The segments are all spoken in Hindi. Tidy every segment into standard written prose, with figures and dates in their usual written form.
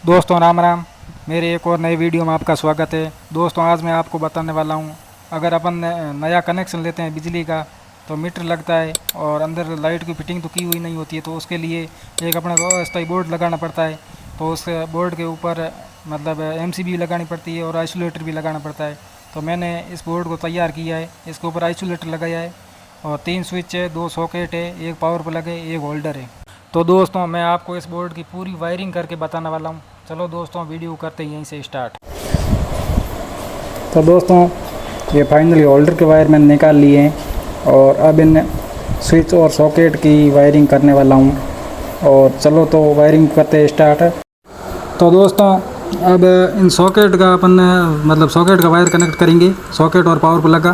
दोस्तों राम राम। मेरे एक और नए वीडियो में आपका स्वागत है। दोस्तों आज मैं आपको बताने वाला हूँ, अगर अपन नया कनेक्शन लेते हैं बिजली का तो मीटर लगता है और अंदर लाइट की फिटिंग तो की हुई नहीं होती है, तो उसके लिए एक अपना अस्थायी बोर्ड लगाना पड़ता है। तो उस बोर्ड के ऊपर मतलब एमसीबी लगानी पड़ती है और आइसोलेटर भी लगाना पड़ता है। तो मैंने इस बोर्ड को तैयार किया है, इसके ऊपर आइसोलेटर लगाया है और 3 स्विच है, 2 सॉकेट है, एक पावर प्लग है, एक होल्डर है। तो दोस्तों मैं आपको इस बोर्ड की पूरी वायरिंग करके बताने वाला हूँ। चलो दोस्तों वीडियो करते हैं यहीं से स्टार्ट। तो दोस्तों ये फाइनली होल्डर के वायर मैंने निकाल लिए हैं और अब इन स्विच और सॉकेट की वायरिंग करने वाला हूँ। और चलो तो वायरिंग करते हैं स्टार्ट। तो दोस्तों अब इन सॉकेट का अपन मतलब सॉकेट का वायर कनेक्ट करेंगे, सॉकेट और पावर प्लग का।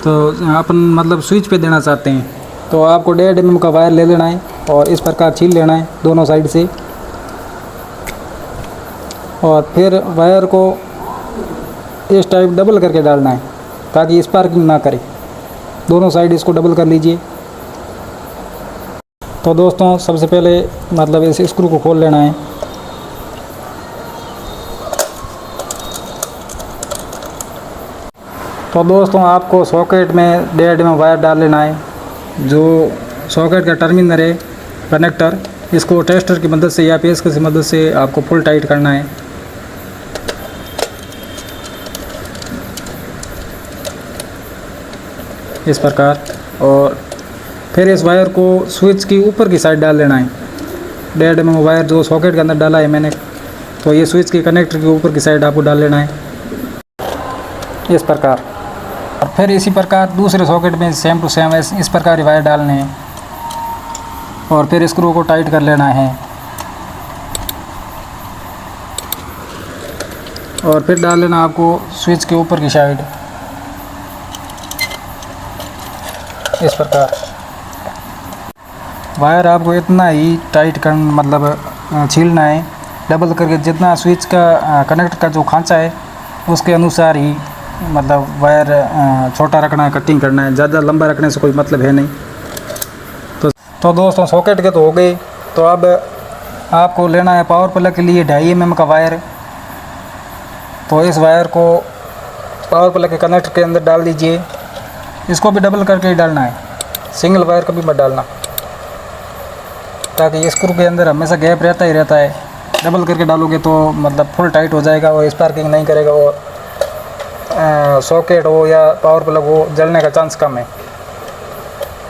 तो अपन मतलब स्विच पे देना चाहते हैं, तो आपको 1.5 mm का वायर ले लेना है और इस प्रकार छील लेना है दोनों साइड से। और फिर वायर को इस टाइप डबल करके डालना है ताकि स्पार्किंग ना करे। दोनों साइड इसको डबल कर लीजिए। तो दोस्तों सबसे पहले मतलब इस स्क्रू को खोल लेना है। तो दोस्तों आपको सॉकेट में 1.5 mm वायर डाल लेना है। जो सॉकेट का टर्मिनल है कनेक्टर, इसको टेस्टर की मदद से या पेचकस की मदद से आपको फुल टाइट करना है। इस प्रकार। और फिर इस वायर को स्विच की ऊपर की साइड डाल लेना है। 1.5 mm वायर जो सॉकेट के अंदर डाला है मैंने, तो ये स्विच के कनेक्टर के ऊपर की साइड आपको डाल लेना है इस प्रकार। और फिर इसी प्रकार दूसरे सॉकेट में सेम टू सेम इस प्रकार वायर डालने हैं और फिर स्क्रू को टाइट कर लेना है। और फिर डाल लेना आपको स्विच के ऊपर की साइड इस प्रकार। वायर आपको इतना ही टाइट कर मतलब छीलना है डबल करके, जितना स्विच का कनेक्ट का जो खांचा है उसके अनुसार ही मतलब वायर छोटा रखना है, कटिंग करना है। ज़्यादा लंबा रखने से कोई मतलब है नहीं। तो दोस्तों सॉकेट के तो हो गए। तो अब आपको लेना है पावर प्लग के लिए 2.5 mm का वायर। तो इस वायर को पावर प्लग के कनेक्टर के अंदर डाल दीजिए। इसको भी डबल करके ही डालना है, सिंगल वायर कभी मत डालना, ताकि स्क्रू के अंदर हमेशा गैप रहता ही रहता है। डबल करके डालोगे तो मतलब फुल टाइट हो जाएगा और स्पार्किंग नहीं करेगा। वो सॉकेट हो या पावर प्लग हो, जलने का चांस कम है।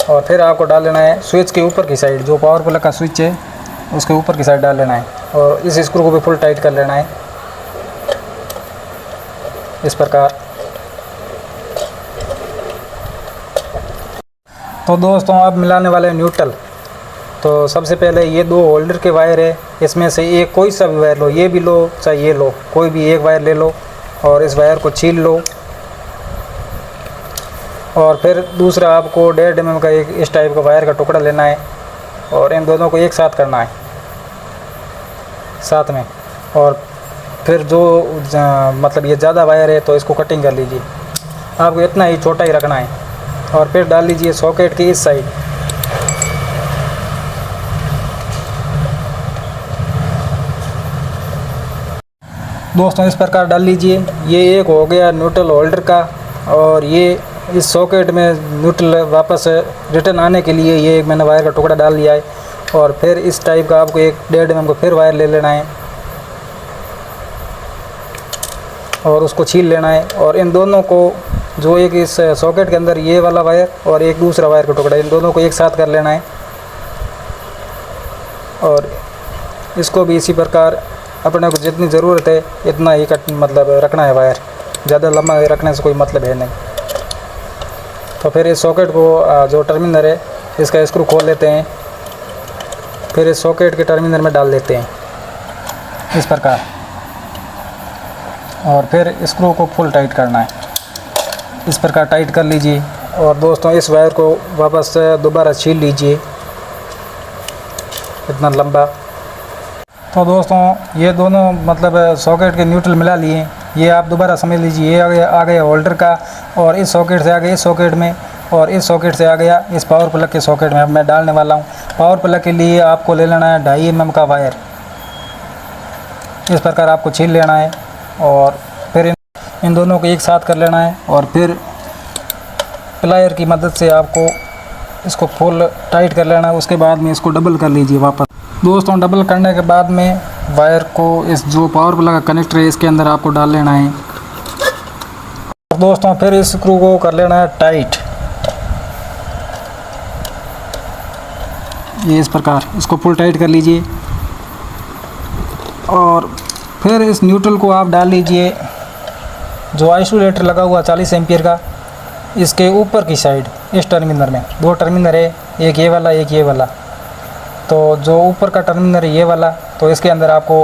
और फिर आपको डाल लेना है स्विच के ऊपर की साइड, जो पावर प्लग का स्विच है उसके ऊपर की साइड डाल लेना है और इस स्क्रू को भी फुल टाइट कर लेना है इस प्रकार। तो दोस्तों अब मिलाने वाले न्यूट्रल। तो सबसे पहले ये 2 होल्डर के वायर है, इसमें से एक कोई सा भी वायर लो, ये भी लो चाहे ये लो, कोई भी एक वायर ले लो और इस वायर को छील लो। और फिर दूसरा आपको 1.5 mm का एक इस टाइप का वायर का टुकड़ा लेना है और इन दोनों को एक साथ करना है साथ में। और फिर जो मतलब ये ज़्यादा वायर है तो इसको कटिंग कर लीजिए। आपको इतना ही छोटा ही रखना है। और फिर डाल लीजिए सॉकेट की इस साइड। दोस्तों इस प्रकार डाल लीजिए। ये एक हो गया न्यूट्रल होल्डर का। और ये इस सॉकेट में न्यूट्रल वापस रिटर्न आने के लिए ये एक मैंने वायर का टुकड़ा डाल लिया है। और फिर इस टाइप का आपको एक 1.5 mm का फिर वायर ले लेना है और उसको छील लेना है। और इन दोनों को जो एक इस सॉकेट के अंदर ये वाला वायर और एक दूसरा वायर का टुकड़ा, इन दोनों को एक साथ कर लेना है। और इसको भी इसी प्रकार अपने को जितनी ज़रूरत है इतना ही मतलब रखना है वायर। ज़्यादा लंबा रखने से कोई मतलब है नहीं। तो फिर इस सॉकेट को जो टर्मिनल है इसका स्क्रू खोल लेते हैं, फिर इस सॉकेट के टर्मिनल में डाल देते हैं इस प्रकार। और फिर स्क्रू को फुल टाइट करना है इस प्रकार, टाइट कर लीजिए। और दोस्तों इस वायर को वापस दोबारा छील लीजिए इतना लंबा। तो दोस्तों ये दोनों मतलब सॉकेट के न्यूट्रल मिला लिए। ये आप दोबारा समझ लीजिए, ये आ गया होल्डर का और इस सॉकेट से आ गया इस सॉकेट में और इस सॉकेट से आ गया इस पावर प्लग के सॉकेट में। अब मैं डालने वाला हूँ। पावर प्लग के लिए आपको ले लेना है 2.5 mm का वायर। इस प्रकार आपको छील लेना है और फिर इन दोनों को एक साथ कर लेना है और फिर प्लायर की मदद से आपको इसको फुल टाइट कर लेना है। उसके बाद में इसको डबल कर लीजिए वापस। दोस्तों डबल करने के बाद में वायर को इस जो पावर प्लग का कनेक्टर है इसके अंदर आपको डाल लेना है। और दोस्तों फिर इस स्क्रू को कर लेना है टाइट, ये इस प्रकार इसको फुल टाइट कर लीजिए। और फिर इस न्यूट्रल को आप डाल लीजिए जो आइसोलेटर लगा हुआ 40 एम्पियर का, इसके ऊपर की साइड इस टर्मिनल में 2 टर्मिनल है, एक ये वाला एक ये वाला। तो जो ऊपर का टर्मिनल है ये वाला, तो इसके अंदर आपको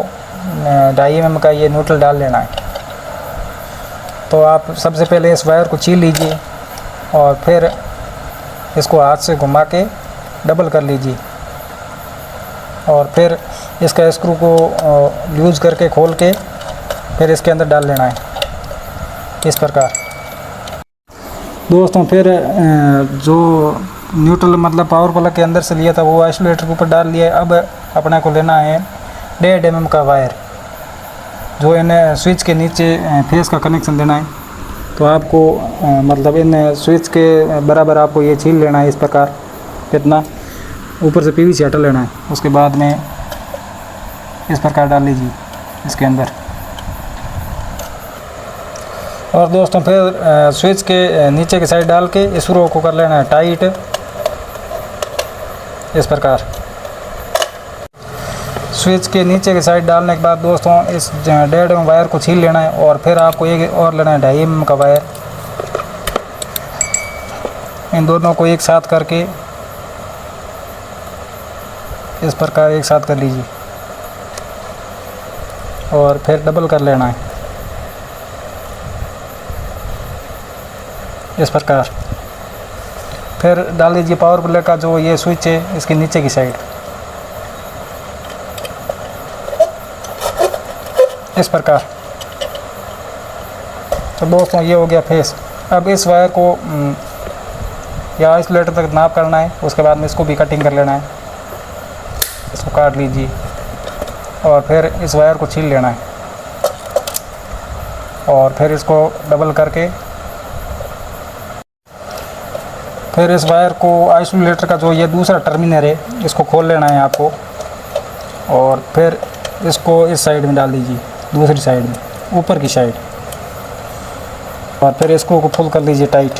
2.5 mm का ये न्यूट्रल डाल लेना है। तो आप सबसे पहले इस वायर को छील लीजिए और फिर इसको हाथ से घुमा के डबल कर लीजिए और फिर इसका स्क्रू को लूज करके खोल के फिर इसके अंदर डाल लेना है इस प्रकार। दोस्तों फिर जो न्यूट्रल मतलब पावर प्लग के अंदर से लिया था वो आइसोलेटर के ऊपर डाल लिया है। अब अपने को लेना है 1.5 mm का वायर जो इन्हें स्विच के नीचे फेस का कनेक्शन देना है। तो आपको मतलब इन स्विच के बराबर आपको ये छील लेना है इस प्रकार, कितना ऊपर से PVC हटा लेना है। उसके बाद में इस प्रकार डाल लीजिए इसके अंदर। और दोस्तों फिर स्विच के नीचे की साइड डाल के इस स्क्रू को कर लेना है टाइट इस प्रकार। स्विच के नीचे की साइड डालने के बाद दोस्तों इस 1.5 mm वायर को छील लेना है और फिर आपको एक और लेना है 2.5 mm का वायर। इन दोनों को एक साथ करके इस प्रकार एक साथ कर लीजिए और फिर डबल कर लेना है इस प्रकार। फिर डाल दीजिए पावर प्लग का जो ये स्विच है इसके नीचे की साइड इस प्रकार। तो दोस्तों ये हो गया फेस। अब इस वायर को या आइसोलेटर तक नाप करना है, उसके बाद में इसको भी कटिंग कर लेना है। इसको काट लीजिए और फिर इस वायर को छील लेना है और फिर इसको डबल करके फिर इस वायर को आइसोलेटर का जो ये दूसरा टर्मिनल है इसको खोल लेना है आपको और फिर इसको इस साइड में डाल दीजिए, दूसरी साइड में ऊपर की साइड, और फिर इसको फुल कर लीजिए टाइट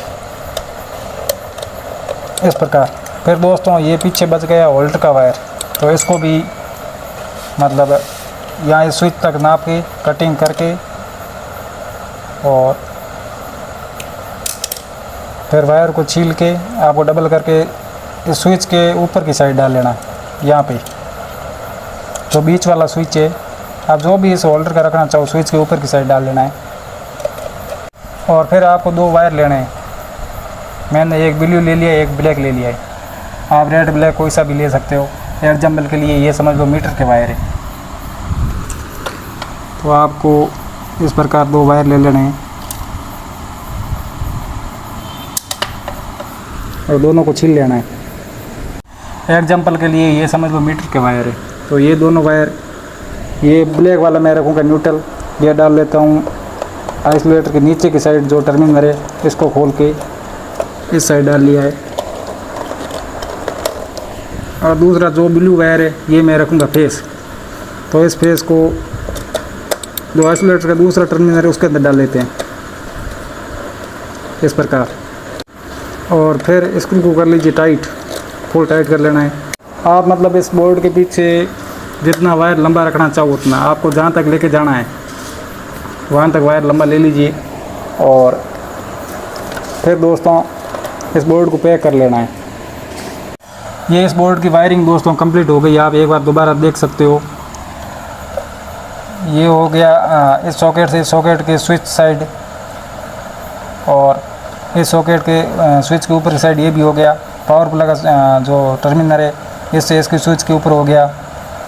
इस प्रकार। फिर दोस्तों ये पीछे बच गया होल्डर का वायर, तो इसको भी मतलब यहाँ इस स्विच तक नाप के कटिंग करके और फिर वायर को छील के आपको डबल करके इस स्विच के ऊपर की साइड डाल लेना है। यहाँ पे जो बीच वाला स्विच है आप जो भी इस होल्डर का रखना चाहो स्विच के ऊपर की साइड डाल लेना है। और फिर आपको 2 वायर लेने हैं। मैंने एक ब्लू ले लिया, एक ब्लैक ले लिया है। आप रेड ब्लैक कोई सा भी ले सकते हो। एग्जाम्पल के लिए ये समझ लो मीटर के वायर है। तो आपको इस प्रकार 2 वायर ले लेने हैं और दोनों को छील लेना है। एग्जाम्पल के लिए ये समझ लो मीटर के वायर है। तो ये दोनों वायर, ये ब्लैक वाला मैं रखूँगा न्यूट्रल, ये डाल लेता हूँ आइसोलेटर के नीचे की साइड जो टर्मिनल है इसको खोल के इस साइड डाल लिया है। और दूसरा जो ब्लू वायर है ये मैं रखूँगा फेस। तो इस फेस को जो आइसोलेटर का दूसरा टर्मिनल है उसके अंदर डाल लेते हैं इस प्रकार। और फिर स्क्रू को कर लीजिए टाइट, फुल टाइट कर लेना है। आप मतलब इस बोर्ड के पीछे जितना वायर लंबा रखना चाहो उतना, आपको जहाँ तक लेके जाना है वहाँ तक वायर लंबा ले लीजिए। और फिर दोस्तों इस बोर्ड को पैक कर लेना है। ये इस बोर्ड की वायरिंग दोस्तों कंप्लीट हो गई। आप एक बार दोबारा देख सकते हो। ये हो गया इस सॉकेट से इस सॉकेट के स्विच साइड, और इस सॉकेट के स्विच के ऊपर की साइड ये भी हो गया। पावर प्लग का जो टर्मिनल है इससे इसके स्विच के ऊपर हो गया।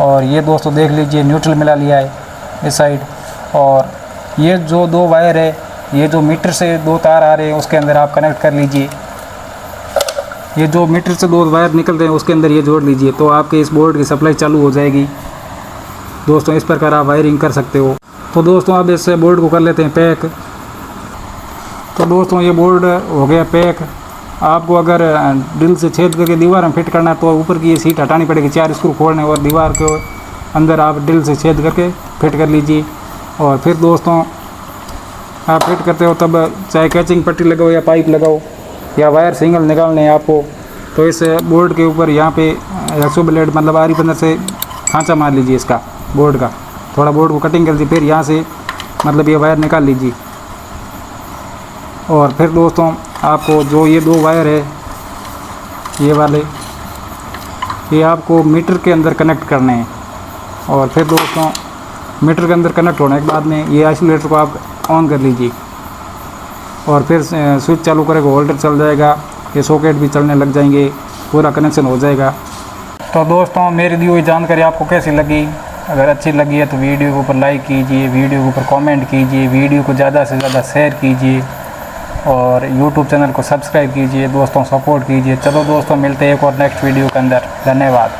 और ये दोस्तों देख लीजिए न्यूट्रल मिला लिया है इस साइड। और ये जो 2 वायर है, ये जो मीटर से 2 तार आ रहे हैं उसके अंदर आप कनेक्ट कर लीजिए। ये जो मीटर से 2 वायर निकल रहे हैं उसके अंदर ये जोड़ लीजिए, तो आपके इस बोर्ड की सप्लाई चालू हो जाएगी। दोस्तों इस प्रकार आप वायरिंग कर सकते हो। तो दोस्तों अब इस बोर्ड को कर लेते हैं पैक। तो दोस्तों ये बोर्ड हो गया पैक। आपको अगर ड्रिल से छेद करके दीवार में फिट करना है तो ऊपर की ये सीट हटानी पड़ेगी, 4 स्क्रू खोलने और दीवार के अंदर आप ड्रिल से छेद करके फिट कर लीजिए। और फिर दोस्तों आप फिट करते हो तब चाहे कैचिंग पट्टी लगाओ या पाइप लगाओ या वायर सिंगल निकालने हैं आपको, तो इस बोर्ड के ऊपर यहाँ पे 100 ब्लेड मतलब आरी पंदर से खांचा मार लीजिए इसका बोर्ड का, थोड़ा बोर्ड को कटिंग कर लीजिए, फिर यहाँ से मतलब ये वायर निकाल लीजिए। और फिर दोस्तों आपको जो ये 2 वायर है ये वाले, ये आपको मीटर के अंदर कनेक्ट करने हैं। और फिर दोस्तों मीटर के अंदर कनेक्ट होने के बाद में ये आइसोलेटर को आप ऑन कर लीजिए और फिर स्विच चालू करेगा, होल्डर चल जाएगा, ये सॉकेट भी चलने लग जाएंगे, पूरा कनेक्शन हो जाएगा। तो दोस्तों मेरी दी हुई जानकारी आपको कैसी लगी? अगर अच्छी लगी है तो वीडियो के ऊपर लाइक कीजिए, वीडियो के ऊपर कमेंट कीजिए, वीडियो को ज़्यादा से ज़्यादा शेयर कीजिए और यूट्यूब चैनल को सब्सक्राइब कीजिए। दोस्तों सपोर्ट कीजिए। चलो दोस्तों मिलते हैं एक और नेक्स्ट वीडियो के अंदर। धन्यवाद।